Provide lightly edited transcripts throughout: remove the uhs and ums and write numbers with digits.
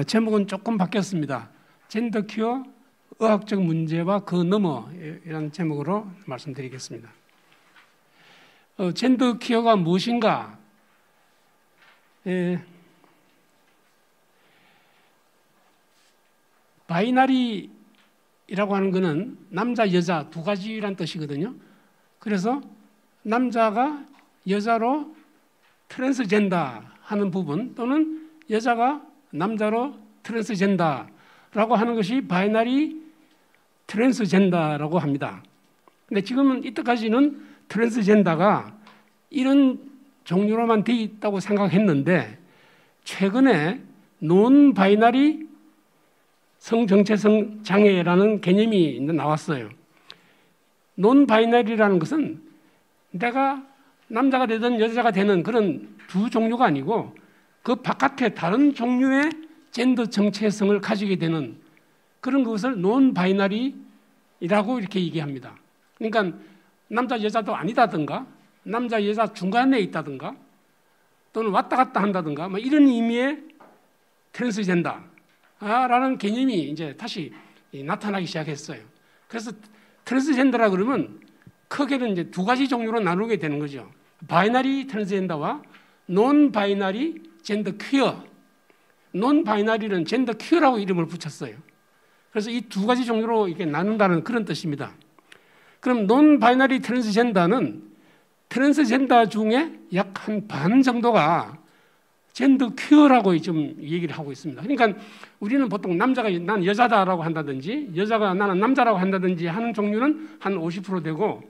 제목은 조금 바뀌었습니다. 젠더 큐어, 의학적 문제와 그 너머 이라는 제목으로 말씀드리겠습니다. 젠더 큐어가 무엇인가? 바이너리라고 하는 것은 남자, 여자 두 가지란 뜻이거든요. 그래서 남자가 여자로 트랜스젠더 하는 부분 또는 여자가 남자로 트랜스젠더라고 하는 것이 바이너리 트랜스젠더라고 합니다. 근데 지금은 이때까지는 트랜스젠더가 이런 종류로만 되어 있다고 생각했는데 최근에 논 바이너리 성정체성 장애라는 개념이 나왔어요. 논 바이너리라는 것은 내가 남자가 되든 여자가 되는 그런 두 종류가 아니고 그 바깥에 다른 종류의 젠더 정체성을 가지게 되는 그런 것을 논 바이너리라고 이렇게 얘기합니다. 그러니까 남자 여자도 아니다든가 남자 여자 중간에 있다든가 또는 왔다 갔다 한다든가 뭐 이런 의미의 트랜스젠더라는 개념이 이제 다시 나타나기 시작했어요. 그래서 트랜스젠더라 그러면 크게는 이제 두 가지 종류로 나누게 되는 거죠. 바이너리 트랜스젠더와 논 바이너리 젠더 퀴어. 논 바이너리는 젠더 퀴어라고 이름을 붙였어요. 그래서 이 두 가지 종류로 이렇게 나눈다는 그런 뜻입니다. 그럼 논 바이너리 트랜스젠더는 트랜스젠더 중에 약 한 반 정도가 젠더 퀴어라고 좀 얘기를 하고 있습니다. 그러니까 우리는 보통 남자가 난 여자다라고 한다든지 여자가 나는 남자라고 한다든지 하는 종류는 한 50% 되고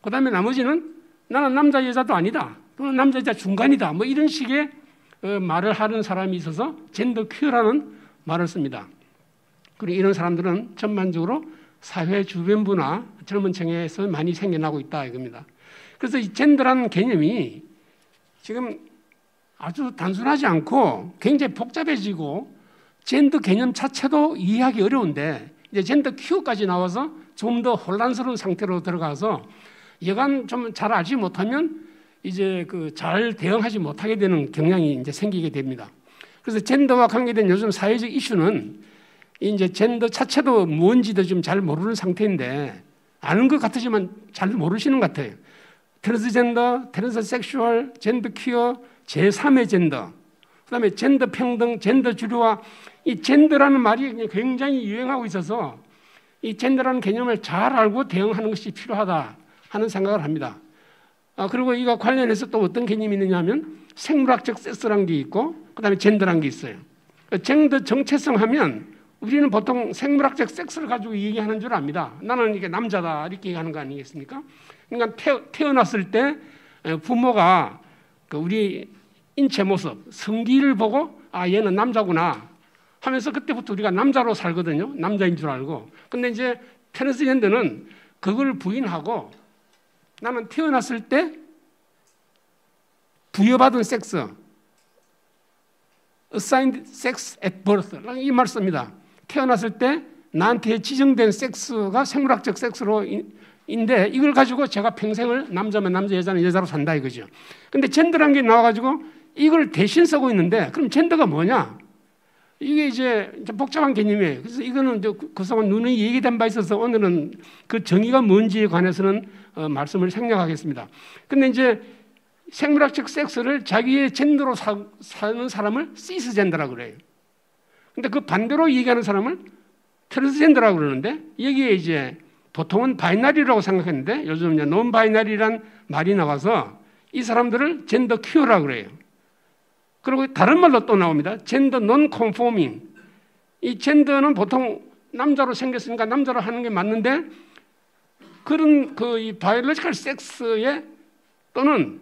그다음에 나머지는 나는 남자 여자도 아니다. 또는 남자 여자 중간이다. 뭐 이런 식의 말을 하는 사람이 있어서 젠더 퀴어라는 말을 씁니다. 그리고 이런 사람들은 전반적으로 사회 주변부나 젊은 층에서 많이 생겨나고 있다 이겁니다. 그래서 이 젠더라는 개념이 지금 아주 단순하지 않고 굉장히 복잡해지고 젠더 개념 자체도 이해하기 어려운데 이제 젠더 퀴어까지 나와서 좀 더 혼란스러운 상태로 들어가서 여간 좀 잘 알지 못하면 이제 잘 대응하지 못하게 되는 경향이 이제 생기게 됩니다. 그래서 젠더와 관계된 요즘 사회적 이슈는 이제 젠더 자체도 뭔지도 좀 잘 모르는 상태인데 아는 것 같으지만 잘 모르시는 것 같아요. 트랜스젠더, 트랜스섹슈얼, 젠더 퀴어, 제3의 젠더, 그다음에 젠더 평등, 젠더 주류화. 이 젠더라는 말이 굉장히 유행하고 있어서 이 젠더라는 개념을 잘 알고 대응하는 것이 필요하다 하는 생각을 합니다. 그리고 이거 관련해서 또 어떤 개념이 있느냐 하면 생물학적 섹스라는 게 있고 그다음에 젠더라는 게 있어요. 젠더 정체성 하면 우리는 보통 생물학적 섹스를 가지고 얘기하는 줄 압니다. 나는 이게 남자다 이렇게 얘기하는 거 아니겠습니까? 그러니까 태어났을 때 부모가 우리 인체 모습, 성기를 보고 얘는 남자구나 하면서 그때부터 우리가 남자로 살거든요. 남자인 줄 알고. 근데 이제 트랜스젠더는 그걸 부인하고 나는 태어났을 때 부여받은 섹스, assigned sex at birth 이 말 씁니다. 태어났을 때 나한테 지정된 섹스가 생물학적 섹스로 인데 이걸 가지고 제가 평생을 남자면 남자, 여자는 여자로 산다 이거죠. 근데 젠더라는 게 나와가지고 이걸 대신 쓰고 있는데 그럼 젠더가 뭐냐? 이게 이제 복잡한 개념이에요. 그래서 이거는 그동안 누누이 얘기된 바 있어서 오늘은 그 정의가 뭔지에 관해서는 말씀을 생략하겠습니다. 근데 이제 생물학적 섹스를 자기의 젠더로 사는 사람을 시스젠더라고 그래요. 근데 그 반대로 얘기하는 사람을 트랜스젠더라고 그러는데 여기에 이제 보통은 바이너리라고 생각했는데 요즘 이제 논 바이너리란 말이 나와서 이 사람들을 젠더 퀴어라고 그래요. 그리고 다른 말로 또 나옵니다. 젠더 논 컨포밍. 이 젠더는 보통 남자로 생겼으니까 남자로 하는 게 맞는데 그런 이 바이올로지컬 섹스에 또는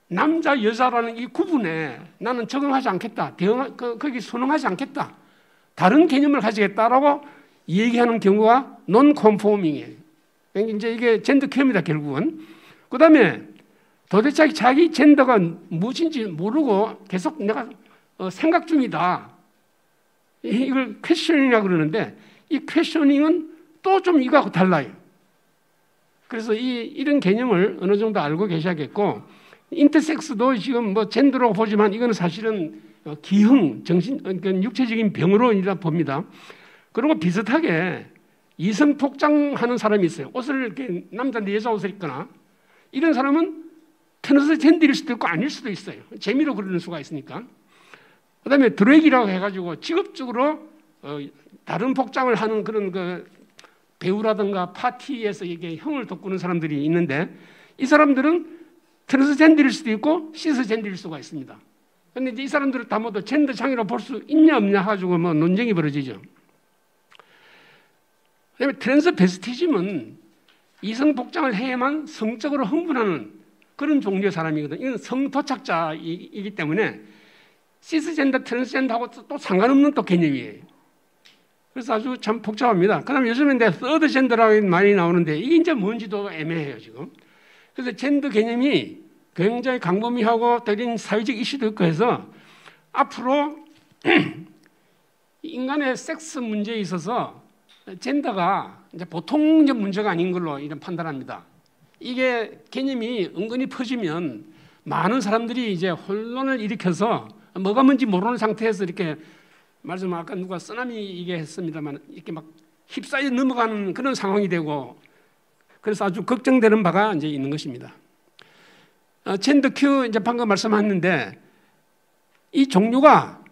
남자 여자라는 이 구분에 나는 적응하지 않겠다. 거기 순응하지 않겠다. 다른 개념을 가지겠다라고 얘기하는 경우가 논 컨포밍이에요. 이제 이게 젠더 퀴어입니다, 결국은. 그다음에 도대체 자기 젠더가 무엇인지 모르고 계속 내가 생각 중이다. 이걸 퀘셔닝이라고 그러는데 이 퀘셔닝은 또 좀 이거하고 달라요. 그래서 이런 개념을 어느 정도 알고 계셔야겠고 인터섹스도 지금 뭐 젠더라고 보지만 이거는 사실은 기형, 그러니까 육체적인 병으로 봅니다. 그리고 비슷하게 이성 복장하는 사람이 있어요. 옷을 이렇게 남자인데 여자 옷을 입거나 이런 사람은 트랜스젠더일 수도 있고 아닐 수도 있어요. 재미로 그러는 수가 있으니까. 그다음에 드래기라고 해가지고 직업적으로 다른 복장을 하는 그런 그 배우라든가 파티에서 이게 형을 돋구는 사람들이 있는데 이 사람들은 트랜스젠더일 수도 있고 시스젠더일 수가 있습니다. 그런데 이제 이 사람들을 다 모두 젠더 장애로 볼 수 있냐 없냐 가지고 뭐 논쟁이 벌어지죠. 그다음에 트랜스베스티즘은 이성 복장을 해야만 성적으로 흥분하는 그런 종류의 사람이거든요. 이건 성도착자이기 때문에 시스젠더, 트랜스젠더하고 또 상관없는 또 개념이에요. 그래서 아주 참 복잡합니다. 그다음에 요즘에 서드 젠더라고 많이 나오는데 이게 이제 뭔지도 애매해요 지금. 그래서 젠더 개념이 굉장히 광범위하고 다른 사회적 이슈도 있고 해서 앞으로 인간의 섹스 문제에 있어서 젠더가 이제 보통 문제가 아닌 걸로 이런 판단합니다. 이게 개념이 은근히 퍼지면 많은 사람들이 이제 혼란을 일으켜서 뭐가 뭔지 모르는 상태에서 이렇게 말씀 아까 누가 쓰나미 이게 했습니다만 이렇게 막 휩싸여 넘어가는 그런 상황이 되고 그래서 아주 걱정되는 바가 이제 있는 것입니다. 젠더 큐 이제 방금 말씀하셨는데 이 종류가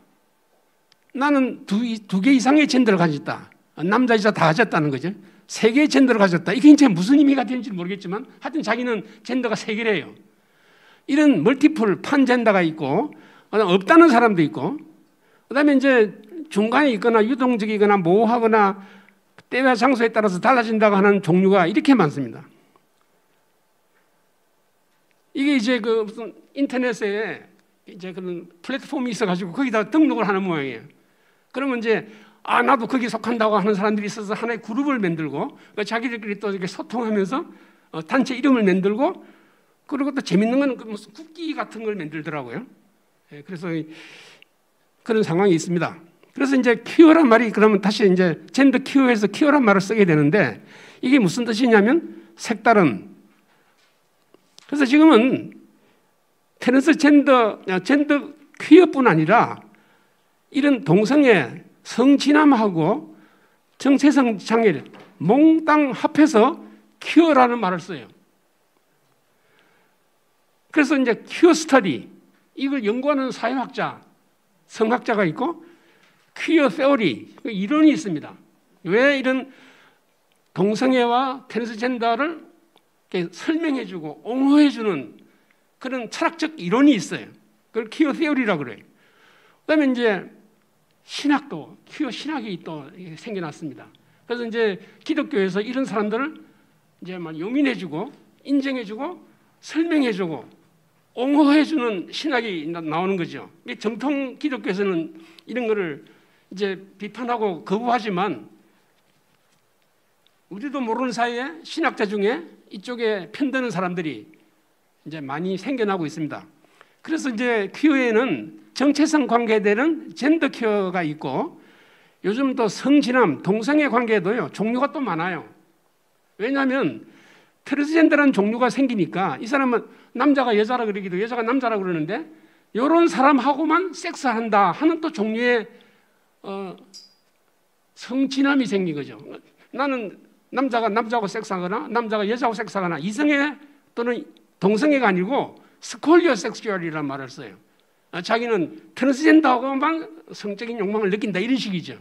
나는 두 개 이상의 젠더를 가졌다. 남자 여자 다 가졌다는 거죠. 세 개의 젠더를 가졌다. 이게 이제 무슨 의미가 되는지 모르겠지만 하여튼 자기는 젠더가 세 개래요. 이런 멀티플 판젠더가 있고 없다는 사람도 있고 그다음에 이제 중간에 있거나 유동적이거나 모호하거나 때와 장소에 따라서 달라진다고 하는 종류가 이렇게 많습니다. 이게 이제 그 무슨 인터넷에 이제 그런 플랫폼이 있어가지고 거기다 등록을 하는 모양이에요. 그러면 이제 나도 거기 속한다고 하는 사람들이 있어서 하나의 그룹을 만들고 자기들끼리 또 이렇게 소통하면서 단체 이름을 만들고 그리고 또 재밌는 건 무슨 쿠키 같은 걸 만들더라고요. 그래서 그런 상황이 있습니다. 그래서 이제 퀴어란 말이 그러면 다시 이제 젠더 퀴어에서 퀴어란 말을 쓰게 되는데 이게 무슨 뜻이냐면 색다른. 그래서 지금은 젠더 퀴어뿐 아니라 이런 동성애 성진함하고 정체성 장애를 몽땅 합해서 퀴어라는 말을 써요. 그래서 이제 퀴어 스터디 이걸 연구하는 사회학자, 성학자가 있고 퀴어 세오리 이론이 있습니다. 왜 이런 동성애와 트랜스젠더를 이렇게 설명해주고 옹호해주는 그런 철학적 이론이 있어요. 그걸 퀴어 세오리라고 그래요. 그다음에 이제 신학도 퀴어 신학이 또 생겨났습니다. 그래서 이제 기독교에서 이런 사람들을 이제 막 용인해주고 인정해주고 설명해주고 옹호해주는 신학이 나오는 거죠. 정통 기독교에서는 이런 거를 이제 비판하고 거부하지만 우리도 모르는 사이에 신학자 중에 이쪽에 편드는 사람들이 이제 많이 생겨나고 있습니다. 그래서 이제 퀴어에는 정체성 관계되는 젠더 퀴어가 있고 요즘 또 성진함, 동성애 관계도요 종류가 또 많아요. 왜냐하면 트랜스젠더라는 종류가 생기니까 이 사람은 남자가 여자라 그러기도 여자가 남자라 그러는데 이런 사람하고만 섹스한다 하는 또 종류의 성진함이 생긴 거죠. 나는 남자가 남자하고 섹스하거나 남자가 여자하고 섹스하거나 이성애 또는 동성애가 아니고 스콜리어 섹슈얼이라는 말을 써요. 자기는 트랜스젠더하고만 성적인 욕망을 느낀다 이런 식이죠.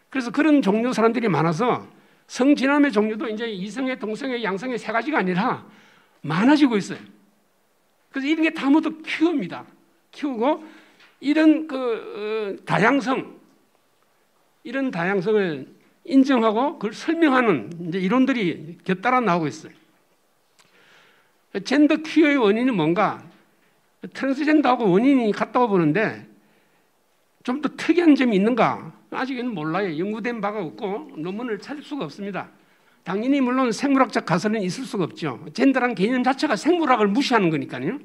그래서 그런 종류 사람들이 많아서 성진함의 종류도 이제 이성애, 동성애, 양성애 세 가지가 아니라 많아지고 있어요. 그래서 이런 게 다 모두 퀴어입니다. 퀴어고 이런 다양성, 이런 다양성을 인정하고 그걸 설명하는 이제 이론들이 곁따라 나오고 있어요. 젠더 퀴어의 원인은 뭔가? 트랜스젠더하고 원인이 같다고 보는데 좀 더 특이한 점이 있는가? 아직은 몰라요. 연구된 바가 없고 논문을 찾을 수가 없습니다. 당연히 물론 생물학적 가설은 있을 수가 없죠. 젠더라는 개념 자체가 생물학을 무시하는 거니까요.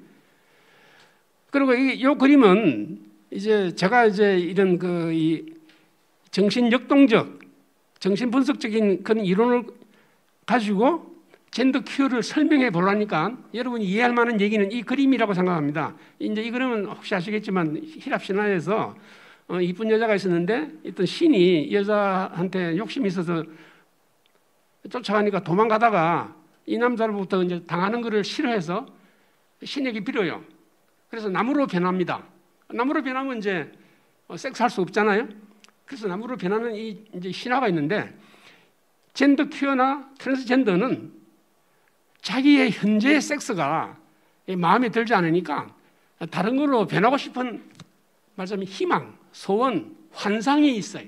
그리고 이 그림은 이제 제가 이제 이런 이 정신 역동적, 정신 분석적인 그런 이론을 가지고 젠더 큐어를 설명해 보라니까 여러분이 이해할 만한 얘기는 이 그림이라고 생각합니다. 이제 이 그림은 혹시 아시겠지만 히랍 신화에서 이쁜 여자가 있었는데 어떤 신이 여자한테 욕심이 있어서 쫓아가니까 도망가다가 이 남자로부터 이제 당하는 것을 싫어해서 신에게 빌어요. 그래서 나무로 변합니다. 나무로 변하면 이제 섹스할 수 없잖아요. 그래서 나무로 변하는 이 이제 신화가 있는데 젠더 큐어나 트랜스젠더는 자기의 현재의 섹스가 마음에 들지 않으니까 다른 걸로 변하고 싶은 말하자면 희망, 소원, 환상이 있어요.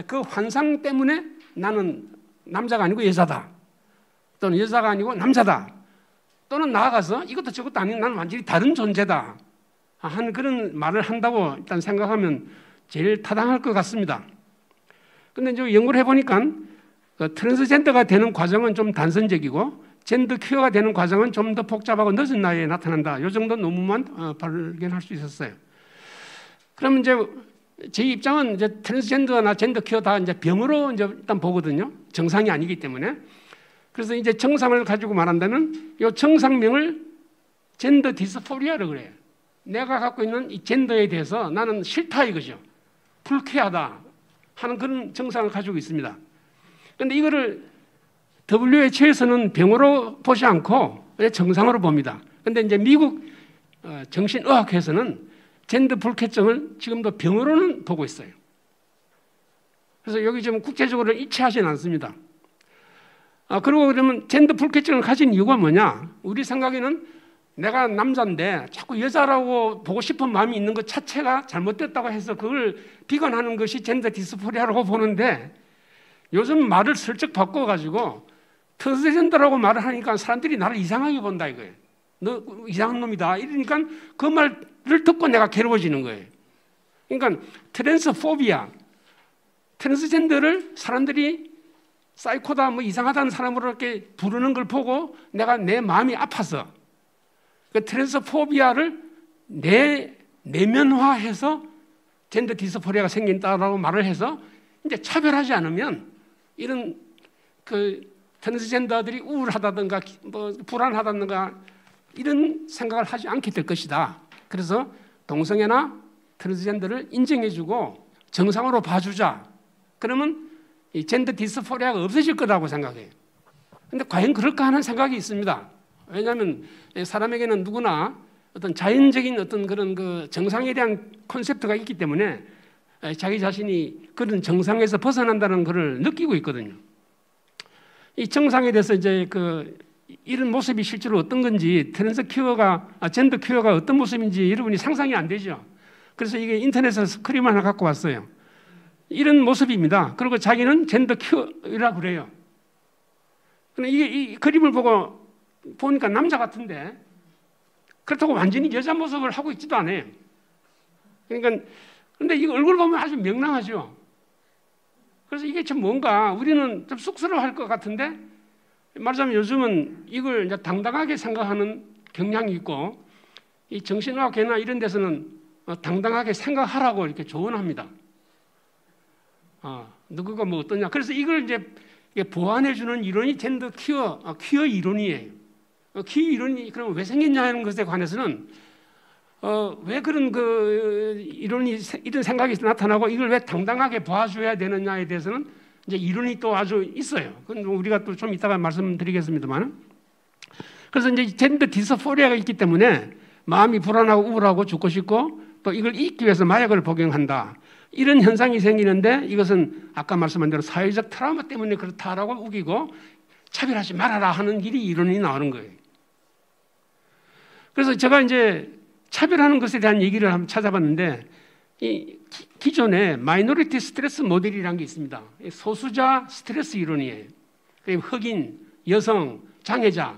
그 환상 때문에 나는 남자가 아니고 여자다. 또는 여자가 아니고 남자다. 또는 나아가서 이것도 저것도 아닌 나는 완전히 다른 존재다 하는 그런 말을 한다고 일단 생각하면 제일 타당할 것 같습니다. 근데 이제 연구를 해보니까 트랜스젠더가 되는 과정은 좀 단선적이고 젠더 큐어가 되는 과정은 좀 더 복잡하고 늦은 나이에 나타난다. 이 정도 논문만 발견할 수 있었어요. 그러면 이제 제 입장은 이제 트랜스젠더나 젠더 큐어 다 이제 병으로 이제 일단 보거든요. 정상이 아니기 때문에. 그래서 이제 정상을 가지고 말한다면 이 정상명을 젠더 디스포리아라고 그래요. 내가 갖고 있는 이 젠더에 대해서 나는 싫다 이거죠. 불쾌하다 하는 그런 정상을 가지고 있습니다. 그런데 이거를 WHO에서는 병으로 보지 않고 정상으로 봅니다. 그런데 이제 미국 정신의학회에서는 젠더 불쾌증을 지금도 병으로는 보고 있어요. 그래서 여기 지금 국제적으로 일치하지는 않습니다. 그리고 그러면 젠더 불쾌증을 가진 이유가 뭐냐? 우리 생각에는 내가 남자인데 자꾸 여자라고 보고 싶은 마음이 있는 것 자체가 잘못됐다고 해서 그걸 비관하는 것이 젠더 디스포리아라고 보는데 요즘 말을 슬쩍 바꿔가지고 트랜스젠더라고 말을 하니까 사람들이 나를 이상하게 본다 이거예요. 너 이상한 놈이다 이러니까 그 말을 듣고 내가 괴로워지는 거예요. 그러니까 트랜스포비아, 트랜스젠더를 사람들이 사이코다 뭐 이상하다는 사람으로 이렇게 부르는 걸 보고 내가 내 마음이 아파서 그 트랜스포비아를 내면화해서 젠더 디스포리아가 생긴다라고 말을 해서 이제 차별하지 않으면 이런 그 트랜스젠더들이 우울하다든가 뭐 불안하다든가 이런 생각을 하지 않게 될 것이다. 그래서 동성애나 트랜스젠더를 인정해주고 정상으로 봐주자. 그러면 이 젠더 디스포리아가 없어질 거라고 생각해요. 그런데 과연 그럴까 하는 생각이 있습니다. 왜냐하면 사람에게는 누구나 어떤 자연적인 어떤 그런 그 정상에 대한 콘셉트가 있기 때문에 자기 자신이 그런 정상에서 벗어난다는 것을 느끼고 있거든요. 이 정상에 대해서 이제 그 이런 모습이 실제로 어떤 건지 젠더 큐어가 어떤 모습인지 여러분이 상상이 안 되죠. 그래서 이게 인터넷에서 스크림 하나 갖고 왔어요. 이런 모습입니다. 그리고 자기는 젠더 큐어라고 그래요. 근데 이게 이 그림을 보니까 남자 같은데 그렇다고 완전히 여자 모습을 하고 있지도 않아요. 그러니까 근데 이거 얼굴 보면 아주 명랑하죠. 그래서 이게 참 뭔가 우리는 좀 쑥스러워할 것 같은데 말하자면 요즘은 이걸 이제 당당하게 생각하는 경향이 있고 이 정신의학회나 이런 데서는 당당하게 생각하라고 이렇게 조언합니다. 누구가 뭐 어떠냐. 그래서 이걸 이제 보완해주는 이론이 젠더 큐어 이론이에요. 큐어 이론이 그럼 왜 생겼냐는 것에 관해서는 왜 그런 그 이런 생각이 나타나고 이걸 왜 당당하게 봐줘야 되느냐에 대해서는 이제 이론이 또 아주 있어요. 그건 우리가 또 좀 이따가 말씀드리겠습니다만. 그래서 이제 젠더 디스포리아가 있기 때문에 마음이 불안하고 우울하고 죽고 싶고 또 이걸 잊기 위해서 마약을 복용한다. 이런 현상이 생기는데 이것은 아까 말씀한 대로 사회적 트라우마 때문에 그렇다라고 우기고 차별하지 말아라 하는 길이 이론이 나오는 거예요. 그래서 제가 이제 차별하는 것에 대한 얘기를 한번 찾아봤는데 이 기존에 마이너리티 스트레스 모델이라는 게 있습니다. 소수자 스트레스 이론이에요. 흑인, 여성, 장애자,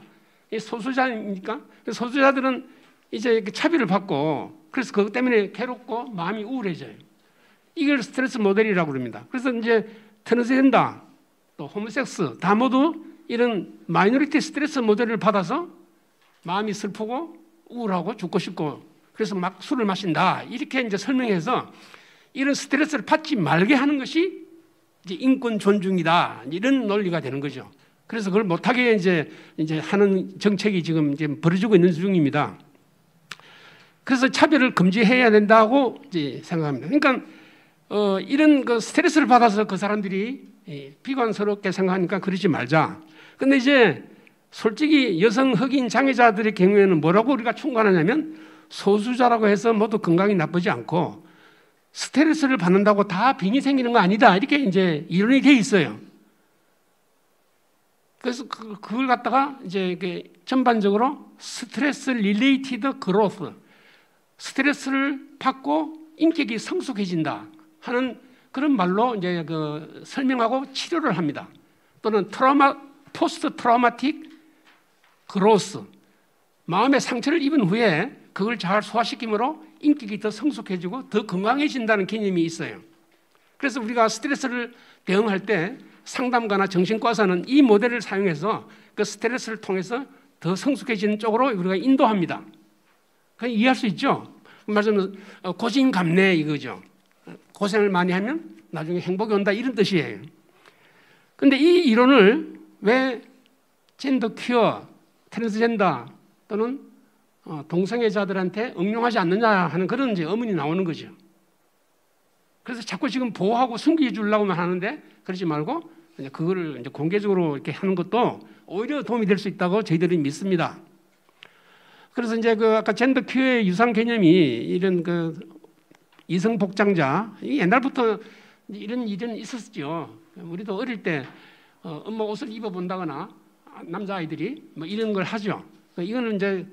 소수자입니까? 소수자들은 이제 차별을 받고 그래서 그것 때문에 괴롭고 마음이 우울해져요. 이걸 스트레스 모델이라고 그럽니다. 그래서 이제 트랜스젠더, 또 호모섹스 다 모두 이런 마이너리티 스트레스 모델을 받아서 마음이 슬프고 우울하고 죽고 싶고 그래서 막 술을 마신다 이렇게 이제 설명해서 이런 스트레스를 받지 말게 하는 것이 이제 인권 존중이다 이런 논리가 되는 거죠. 그래서 그걸 못하게 이제 하는 정책이 지금 이제 벌어지고 있는 중입니다. 그래서 차별을 금지해야 된다고 이제 생각합니다. 그러니까 이런 그 스트레스를 받아서 그 사람들이 비관스럽게 생각하니까 그러지 말자. 근데 이제 솔직히 여성 흑인 장애자들의 경우에는 뭐라고 우리가 총괄하냐면 소수자라고 해서 모두 건강이 나쁘지 않고 스트레스를 받는다고 다 병이 생기는 거 아니다. 이렇게 이제 이론이 돼 있어요. 그래서 그걸 갖다가 이제 전반적으로 스트레스 릴레이티드 그로스, 스트레스를 받고 인격이 성숙해진다 하는 그런 말로 이제 그 설명하고 치료를 합니다. 또는 포스트 트라우마틱 그로스, 마음의 상처를 입은 후에 그걸 잘 소화시킴으로 인격이 더 성숙해지고 더 건강해진다는 개념이 있어요. 그래서 우리가 스트레스를 대응할 때 상담가나 정신과에서는 이 모델을 사용해서 그 스트레스를 통해서 더 성숙해지는 쪽으로 우리가 인도합니다. 그냥 이해할 수 있죠? 말하자면 고진감래 이거죠. 고생을 많이 하면 나중에 행복이 온다 이런 뜻이에요. 그런데 이 이론을 왜 젠더 퀴어, 트랜스젠더 또는 동성애자들한테 응용하지 않느냐 하는 그런 이제 의문이 나오는 거죠. 그래서 자꾸 지금 보호하고 숨겨 주려고만 하는데 그러지 말고 그거를 이제 공개적으로 이렇게 하는 것도 오히려 도움이 될 수 있다고 저희들이 믿습니다. 그래서 이제 그 아까 젠더 퀴어의 유상 개념이 이런 그 이성 복장자, 옛날부터 이런 일은 있었죠. 우리도 어릴 때 엄마 옷을 입어본다거나 남자아이들이 뭐 이런 걸 하죠. 이거는 이제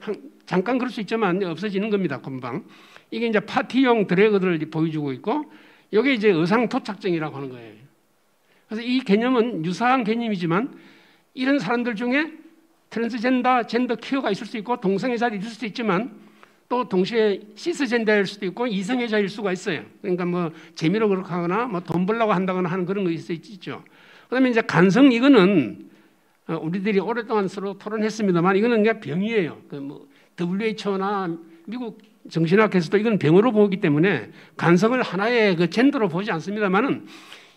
잠깐 그럴 수 있지만 없어지는 겁니다. 금방. 이게 이제 파티용 드래그들을 보여주고 있고, 이게 이제 의상 도착증이라고 하는 거예요. 그래서 이 개념은 유사한 개념이지만 이런 사람들 중에 트랜스젠더, 젠더 퀴어가 있을 수 있고 동성애자도 있을 수도 있지만 또 동시에 시스젠더일 수도 있고 이성애자일 수가 있어요. 그러니까 뭐 재미로 그렇게 하거나 뭐 돈 벌려고 한다거나 하는 그런 거 있을 수 있죠. 그다음에 이제 간성, 이거는 우리들이 오랫동안 서로 토론했습니다만 이거는 그냥 병이에요. 그 뭐 WHO나 미국 정신학회에서도 이건 병으로 보기 때문에 간성을 하나의 그 젠더로 보지 않습니다만은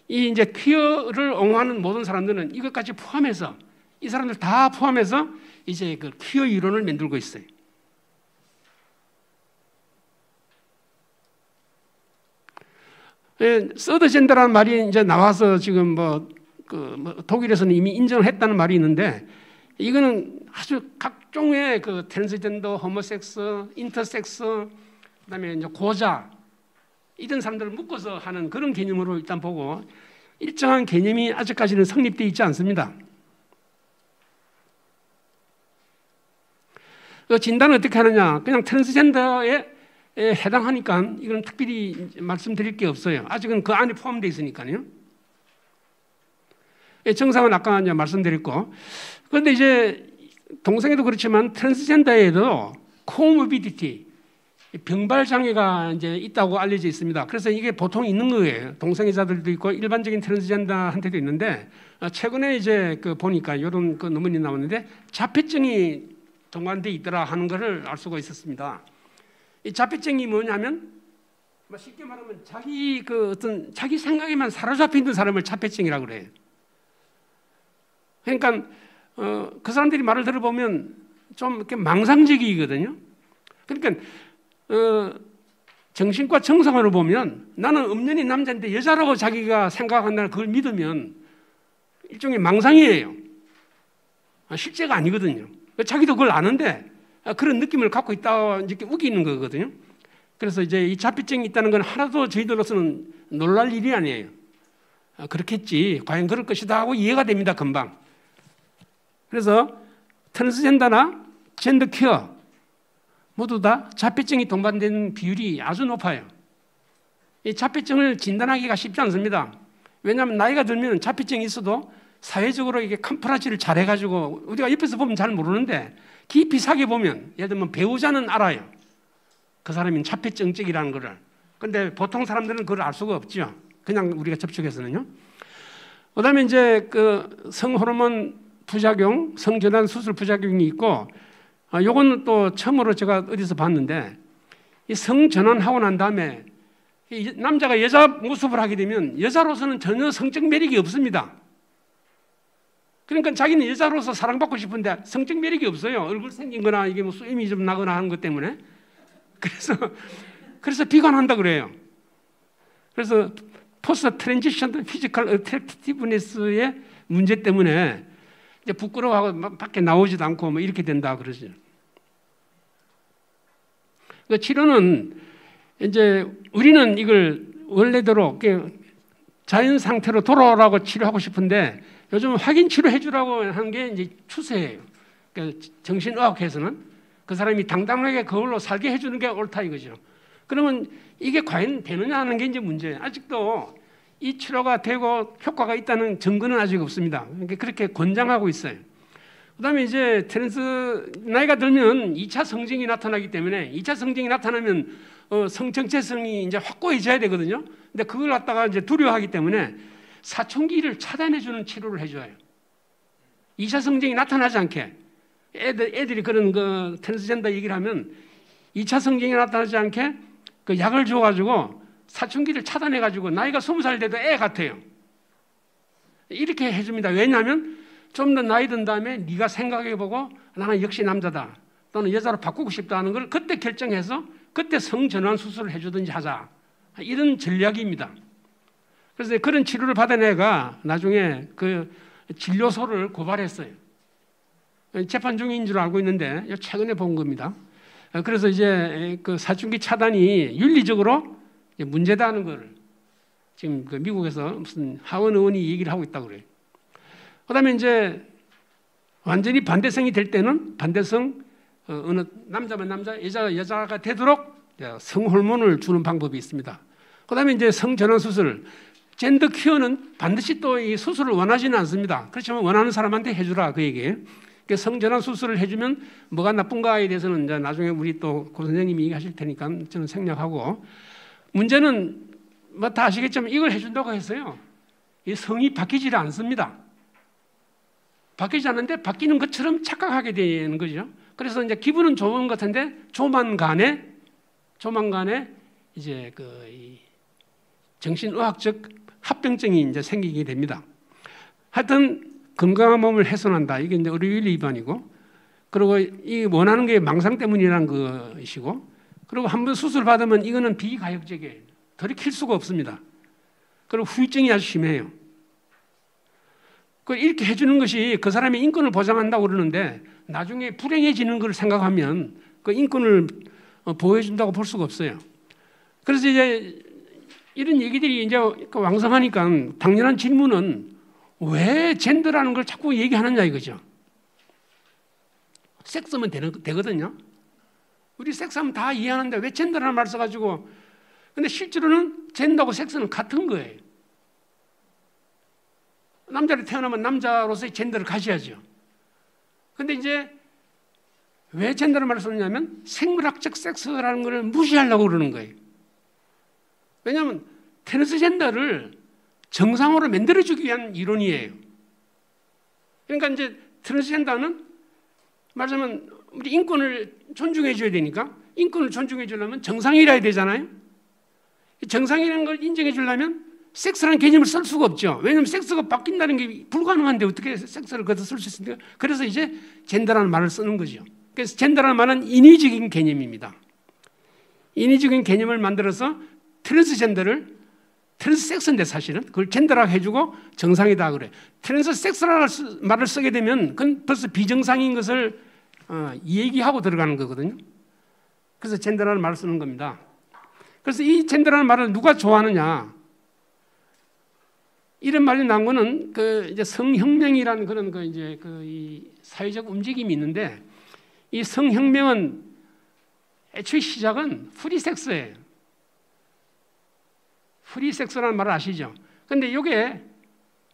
이 이제 퀴어를 옹호하는 모든 사람들은 이것까지 포함해서 이 사람들 다 포함해서 이제 그 퀴어 이론을 만들고 있어요. 서드 젠더라는 말이 이제 나와서 지금 독일에서는 이미 인정을 했다는 말이 있는데 이거는 아주 각종의 그 트랜스젠더, 호모섹스, 인터섹스, 그다음에 이제 고자 이런 사람들을 묶어서 하는 그런 개념으로 일단 보고 일정한 개념이 아직까지는 성립되어 있지 않습니다. 그 진단을 어떻게 하느냐? 그냥 트랜스젠더에 해당하니까 이건 특별히 말씀드릴 게 없어요. 아직은 그 안에 포함되어 있으니까요. 정상은 아까 이제 말씀드렸고, 그런데 이제 동성애도 그렇지만 트랜스젠더에도 코모비디티, 병발 장애가 이제 있다고 알려져 있습니다. 그래서 이게 보통 있는 거예요. 동성애자들도 있고 일반적인 트랜스젠더한테도 있는데 최근에 이제 그 보니까 이런 그 논문이 나오는데 자폐증이 동반돼 있더라 하는 것을 알 수가 있었습니다. 이 자폐증이 뭐냐면 쉽게 말하면 자기 그 어떤 자기 생각에만 사로잡혀 있는 사람을 자폐증이라고 그래요. 그러니까 그 사람들이 말을 들어보면 좀 이렇게 망상적이거든요. 그러니까 정신과 정상으로 보면 나는 엄연히 남자인데 여자라고 자기가 생각한다는 그걸 믿으면 일종의 망상이에요. 실제가 아니거든요. 자기도 그걸 아는데 그런 느낌을 갖고 있다 이렇게 우기는 거거든요. 그래서 이제 이 자폐증이 있다는 건 하나도 저희들로서는 놀랄 일이 아니에요. 그렇겠지, 과연 그럴 것이다 하고 이해가 됩니다, 금방. 그래서 트랜스젠더나 젠더 퀴어 모두 다 자폐증이 동반되는 비율이 아주 높아요. 이 자폐증을 진단하기가 쉽지 않습니다. 왜냐하면 나이가 들면 자폐증이 있어도 사회적으로 이게 컴프라치를 잘 해가지고 우리가 옆에서 보면 잘 모르는데 깊이 사게 보면 예를 들면 배우자는 알아요. 그 사람이 자폐증적이라는 거를. 근데 보통 사람들은 그걸 알 수가 없죠. 그냥 우리가 접촉해서는요. 그다음에 이제 그 성호르몬 부작용, 성전환 수술 부작용이 있고, 요거는 또 처음으로 제가 어디서 봤는데, 이 성전환하고 난 다음에 남자가 여자 모습을 하게 되면 여자로서는 전혀 성적 매력이 없습니다. 그러니까 자기는 여자로서 사랑받고 싶은데 성적 매력이 없어요. 얼굴 생긴 거나 이게 뭐 수염이 좀 나거나 하는 것 때문에. 그래서 비관한다 그래요. 그래서 포스트 트랜지션 피지컬 어트랙티브니스의 문제 때문에 이제 부끄러워하고 밖에 나오지도 않고 뭐 이렇게 된다 그러죠. 그 치료는 이제 우리는 이걸 원래대로 자연 상태로 돌아오라고 치료하고 싶은데 요즘 확인 치료해 주라고 하는 게 이제 추세예요. 그러니까 정신의학에서는 그 사람이 당당하게 그걸로 살게 해주는 게 옳다 이거죠. 그러면 이게 과연 되느냐 하는 게 이제 문제예요. 아직도 이 치료가 되고 효과가 있다는 증거는 아직 없습니다. 그러니까 그렇게 권장하고 있어요. 그다음에 이제 나이가 들면 2차 성징이 나타나기 때문에 2차 성징이 나타나면 성정체성이 이제 확고해져야 되거든요. 근데 그걸 갖다가 이제 두려워하기 때문에 사춘기를 차단해주는 치료를 해줘요. 2차 성징이 나타나지 않게 애들이 그런 그 트랜스젠더 얘기를 하면 2차 성징이 나타나지 않게 그 약을 줘가지고 사춘기를 차단해가지고 나이가 20살 돼도 애 같아요. 이렇게 해줍니다. 왜냐하면 좀 더 나이 든 다음에 네가 생각해보고 나는 역시 남자다 또는 여자로 바꾸고 싶다 하는 걸 그때 결정해서 그때 성전환 수술을 해주든지 하자. 이런 전략입니다. 그래서 그런 치료를 받은 애가 나중에 그 진료소를 고발했어요. 재판 중인 줄 알고 있는데 최근에 본 겁니다. 그래서 이제 그 사춘기 차단이 윤리적으로 문제다 하는 걸 지금 그 미국에서 무슨 하원 의원이 얘기를 하고 있다고 그래요. 그다음에 이제 완전히 반대성이 될 때는 반대성 어느 남자면 남자, 여자가 여자가 되도록 성호르몬을 주는 방법이 있습니다. 그다음에 이제 성전환 수술, 젠더 큐어는 반드시 또 이 수술을 원하지는 않습니다. 그렇지만 원하는 사람한테 해주라 그 얘기예요. 성전환 수술을 해주면 뭐가 나쁜가에 대해서는 이제 나중에 우리 또 고 선생님이 얘기하실 테니까 저는 생략하고, 문제는 뭐 다 아시겠지만 이걸 해준다고 해서요 이 성이 바뀌지를 않습니다. 바뀌지 않는데 바뀌는 것처럼 착각하게 되는 거죠. 그래서 이제 기분은 좋은 것 같은데 조만간에 이제 이 정신의학적 합병증이 이제 생기게 됩니다. 하여튼 건강한 몸을 훼손한다. 이게 이제 의료윤리 위반이고, 그리고 이 원하는 게 망상 때문이라는 것이고, 그리고 한번 수술 받으면 이거는 비가역적이에요. 돌이킬 수가 없습니다. 그리고 후유증이 아주 심해요. 이렇게 해주는 것이 그 사람의 인권을 보장한다고 그러는데 나중에 불행해지는 걸 생각하면 그 인권을 보호해준다고 볼 수가 없어요. 그래서 이제 이런 얘기들이 이제 왕성하니까 당연한 질문은 왜 젠더라는 걸 자꾸 얘기하느냐 이거죠. 섹스면 되거든요. 우리 섹스하면 다 이해하는데 왜 젠더라는 말 써가지고. 근데 실제로는 젠더하고 섹스는 같은 거예요. 남자로 태어나면 남자로서의 젠더를 가져야죠. 근데 이제 왜 젠더를 말을 쓰느냐면 생물학적 섹스라는 걸 무시하려고 그러는 거예요. 왜냐하면 트랜스젠더를 정상으로 만들어주기 위한 이론이에요. 그러니까 이제 트랜스젠더는 말하자면 우리 인권을 존중해 줘야 되니까 인권을 존중해 주려면 정상이라야 되잖아요. 정상이라는 걸 인정해 주려면 섹스라는 개념을 쓸 수가 없죠. 왜냐하면 섹스가 바뀐다는 게 불가능한데 어떻게 섹스를 거기서 쓸 수 있습니까? 그래서 이제 젠더라는 말을 쓰는 거죠. 그래서 젠더라는 말은 인위적인 개념입니다. 인위적인 개념을 만들어서 트랜스젠더를, 트랜스섹스인데 사실은 그걸 젠더라고 해주고 정상이다 그래. 트랜스섹스라는 말을 쓰게 되면 그건 벌써 비정상인 것을 얘기하고 들어가는 거거든요. 그래서 젠더라는 말을 쓰는 겁니다. 그래서 이 젠더라는 말을 누가 좋아하느냐? 이런 말이 나온 거는 그 이제 성혁명이라는 그런 이 사회적 움직임이 있는데, 이 성혁명은 애초에 시작은 프리섹스예요. 프리섹스라는 말을 아시죠? 근데 이게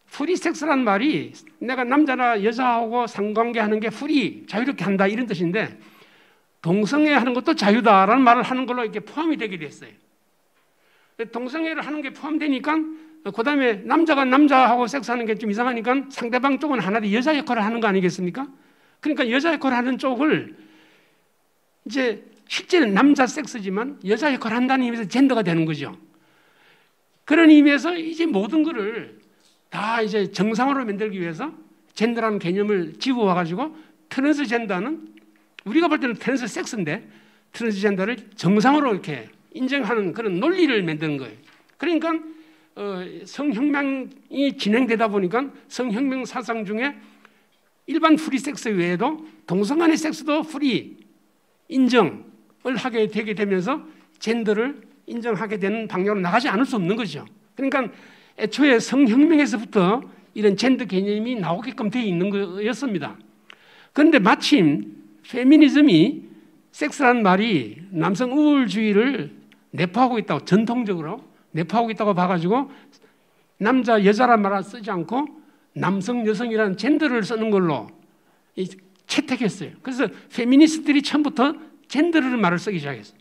프리섹스라는 말이 내가 남자나 여자하고 상관계하는 게 프리, 자유롭게 한다 이런 뜻인데, 동성애 하는 것도 자유다라는 말을 하는 걸로 이렇게 포함이 되게 됐어요. 동성애를 하는 게 포함되니까 그 다음에 남자가 남자하고 섹스하는 게 좀 이상하니까 상대방 쪽은 하나도 여자 역할을 하는 거 아니겠습니까? 그러니까 여자 역할을 하는 쪽을 이제 실제는 남자 섹스지만 여자 역할을 한다는 의미에서 젠더가 되는 거죠. 그런 의미에서 이제 모든 거를 다 이제 정상으로 만들기 위해서 젠더라는 개념을 집어와가지고 트랜스젠더는 우리가 볼 때는 트랜스섹스인데 트랜스젠더를 정상으로 이렇게 인정하는 그런 논리를 만드는 거예요. 그러니까 성혁명이 진행되다 보니까 성혁명 사상 중에 일반 프리섹스 외에도 동성간의 섹스도 프리 인정을 하게 되게 되면서 젠더를 인정하게 되는 방향으로 나가지 않을 수 없는 거죠. 그러니까 애초에 성혁명에서부터 이런 젠더 개념이 나오게끔 되어 있는 거였습니다. 그런데 마침 페미니즘이 섹스라는 말이 남성 우월주의를 내포하고 있다고, 전통적으로 내포하고 있다고 봐가지고 남자 여자란 말을 쓰지 않고 남성 여성이라는 젠더를 쓰는 걸로 채택했어요. 그래서 페미니스트들이 처음부터 젠더라는 말을 쓰기 시작했어요.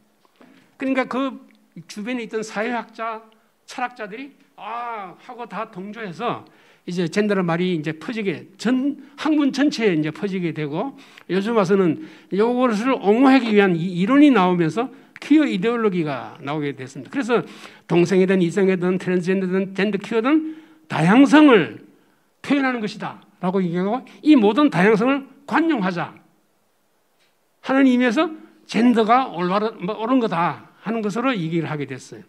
그러니까 그 주변에 있던 사회학자, 철학자들이 하고 다 동조해서 이제 젠더라는 말이 이제 퍼지게 학문 전체에 이제 퍼지게 되고, 요즘 와서는 이것을 옹호하기 위한 이론이 나오면서 퀴어 이데올로기가 나오게 됐습니다. 그래서 동성애든 이성애든 트랜스젠더든 젠더 퀴어든 다양성을 표현하는 것이다 라고 얘기하고, 이 모든 다양성을 관용하자 하는 의미에서 젠더가 옳은 거다 하는 것으로 얘기를 하게 됐어요.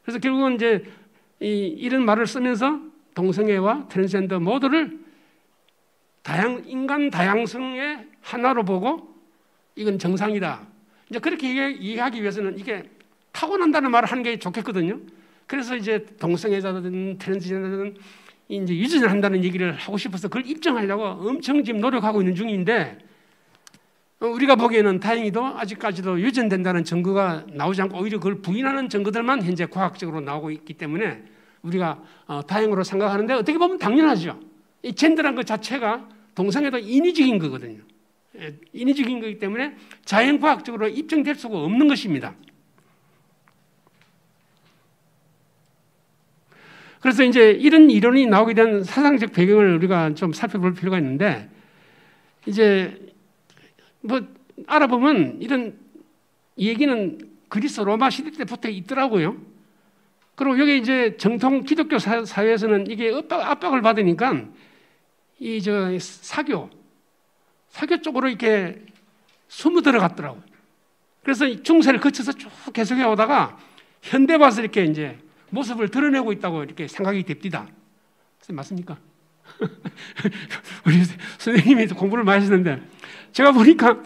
그래서 결국은 이제 이런 말을 쓰면서 동성애와 트랜스젠더 모두를 인간 다양성의 하나로 보고 이건 정상이다. 이제 그렇게 이해하기 위해서는 이게 타고난다는 말을 하는 게 좋겠거든요. 그래서 이제 동성애자든 트랜스젠더든 이제 유전을 한다는 얘기를 하고 싶어서 그걸 입증하려고 엄청 지금 노력하고 있는 중인데, 우리가 보기에는 다행히도 아직까지도 유전된다는 증거가 나오지 않고 오히려 그걸 부인하는 증거들만 현재 과학적으로 나오고 있기 때문에 우리가 다행으로 생각하는데, 어떻게 보면 당연하죠. 이 젠더란 것 자체가 동성애도 인위적인 거거든요. 인위적인 거기 때문에 자연과학적으로 입증될 수가 없는 것입니다. 그래서 이제 이런 이론이 나오게 된 사상적 배경을 우리가 좀 살펴볼 필요가 있는데, 이제 뭐 알아보면 이런 얘기는 그리스 로마 시대 때부터 있더라고요. 그리고 여기 이제 정통 기독교 사회에서는 이게 압박을 받으니까 이 사교 쪽으로 이렇게 숨어 들어갔더라고요. 그래서 중세를 거쳐서 쭉 계속해 오다가 현대 와서 이렇게 이제 모습을 드러내고 있다고 이렇게 생각이 됩니다. 맞습니까? 우리 선생님이 공부를 많이 하시는데 제가 보니까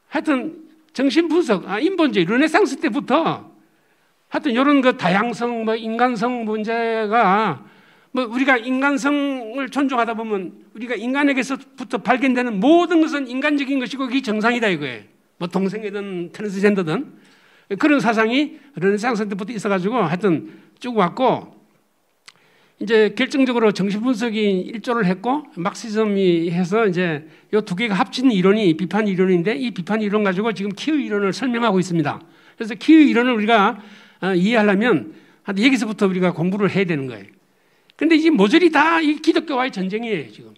하여튼 정신분석, 인본주의, 르네상스 때부터 하여튼 이런 그 다양성, 인간성 문제가 우리가 인간성을 존중하다 보면 우리가 인간에게서부터 발견되는 모든 것은 인간적인 것이고 그게 정상이다 이거예요. 동성애든 트랜스젠더든 그런 사상이 르네상스 때부터 있어가지고 하여튼 쭉 왔고, 이제 결정적으로 정신분석이 일조를 했고 막시즘이 해서 이제 이 두 개가 합친 이론이 비판 이론인데, 이 비판 이론 가지고 지금 퀴어 이론을 설명하고 있습니다. 그래서 퀴어 이론을 우리가 이해하려면 여기서부터 우리가 공부를 해야 되는 거예요. 근데 이제 모조리 다 이 기독교와의 전쟁이에요 지금.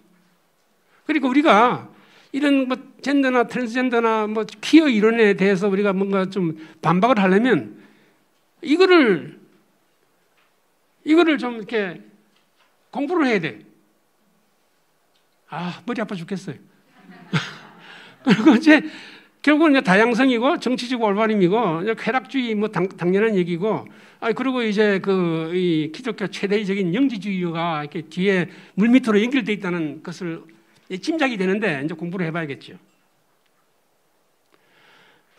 그리고 우리가 이런 젠더나 트랜스젠더나 퀴어 이론에 대해서 우리가 뭔가 좀 반박을 하려면 이거를 좀 이렇게 공부를 해야 돼. 머리 아파 죽겠어요. 그리고 이제 결국은 이제 다양성이고 정치적 올바름이고 쾌락주의 당연한 얘기고, 그리고 이제 이 기독교 최대적인 영지주의가 이렇게 뒤에 물밑으로 연결되어 있다는 것을 짐작이 되는데 이제 공부를 해봐야겠죠.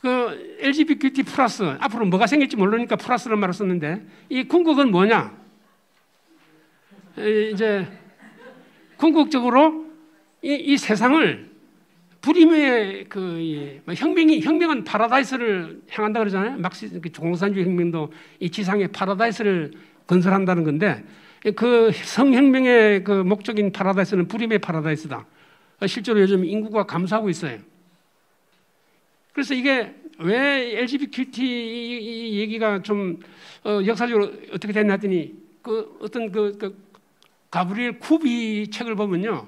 그 LGBT 플러스 앞으로 뭐가 생길지 모르니까 플러스라는 말을 썼는데, 이 궁극은 뭐냐? 이제 궁극적으로 이 세상을 불임의 혁명은 파라다이스를 향한다 그러잖아요. 공산주의 혁명도 이 지상에 파라다이스를 건설한다는 건데, 그 성혁명의 그 목적인 파라다이스는 불임의 파라다이스다. 실제로 요즘 인구가 감소하고 있어요. 그래서 이게 왜 LGBT 얘기가 좀 역사적으로 어떻게 됐나 했더니 어떤 가브리엘 쿠비 책을 보면요,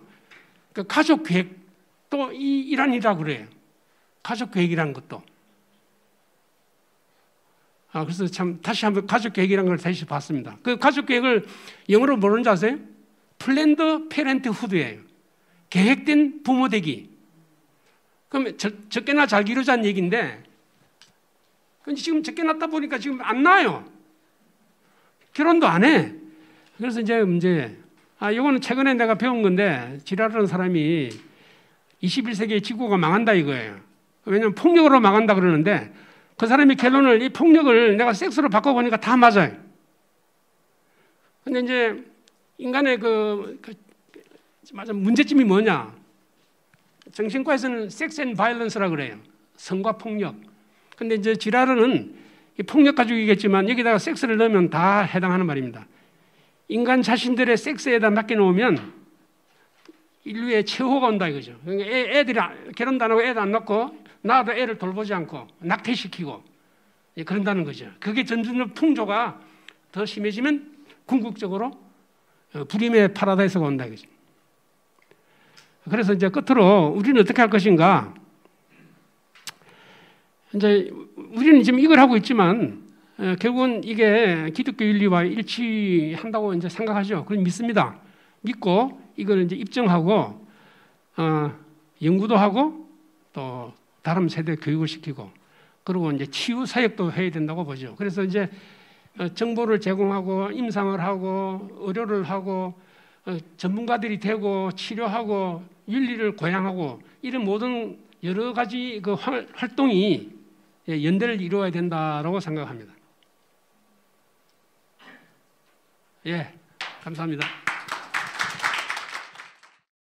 가족 계획도 일환이라고 그래요. 가족 계획이라는 것도. 그래서 참 다시 한번 가족 계획이라는 걸 다시 봤습니다. 그 가족 계획을 영어로 뭐라는지 아세요? 플랜드 페렌트후드예요. 계획된 부모 되기. 그럼 적게나 잘 기르자는 얘기인데, 근데 지금 적게 낳다 보니까 지금 안 낳아요. 결혼도 안 해. 그래서 이제 문제, 이거는 최근에 내가 배운 건데, 지라라는 사람이 21세기의 지구가 망한다 이거예요. 왜냐하면 폭력으로 망한다 그러는데, 그 사람이 결론을, 이 폭력을 내가 섹스로 바꿔보니까 다 맞아요. 근데 이제 인간의 맞아, 문제점이 뭐냐? 정신과에서는 섹스 앤 바이올런스라 그래요. 성과 폭력. 근데 이제 지라르는 폭력 가지고이겠지만 여기다가 섹스를 넣으면 다 해당하는 말입니다. 인간 자신들의 섹스에다 맡겨놓으면 인류의 최후가 온다 이거죠. 그러니까 애들이 결혼도 안 하고 애도 안 낳고 낳아도 애를 돌보지 않고 낙태시키고 그런다는 거죠. 그게 점점 풍조가 더 심해지면 궁극적으로 불임의 파라다이스가 온다 이거죠. 그래서 이제 끝으로 우리는 어떻게 할 것인가? 이제 우리는 지금 이걸 하고 있지만 결국은 이게 기독교 윤리와 일치한다고 이제 생각하죠. 그럼 믿습니다. 믿고 이걸 이제 입증하고 연구도 하고 또 다른 세대 교육을 시키고 그리고 이제 치유 사역도 해야 된다고 보죠. 그래서 이제 정보를 제공하고 임상을 하고 의료를 하고 전문가들이 되고 치료하고 윤리를 고양하고 이런 모든 여러 가지 그 활동이 연대를 이루어야 된다라고 생각합니다. 예, 감사합니다.